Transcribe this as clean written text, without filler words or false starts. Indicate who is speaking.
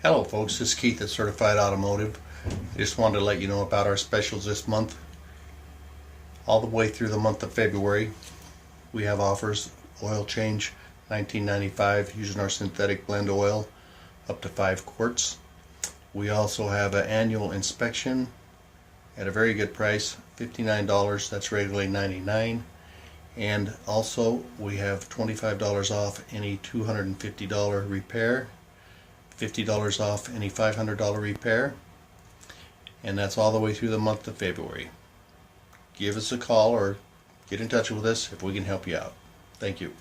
Speaker 1: Hello folks, this is Keith at Certified Automotive. I just wanted to let you know about our specials this month. All the way through the month of February, we have offers. Oil change, $19.95 using our synthetic blend oil, up to 5 quarts. We also have an annual inspection at a very good price, $59, that's regularly $99. And also we have $25 off any $250 repair, $50 off any $500 repair, and that's all the way through the month of February. Give us a call or get in touch with us if we can help you out. Thank you.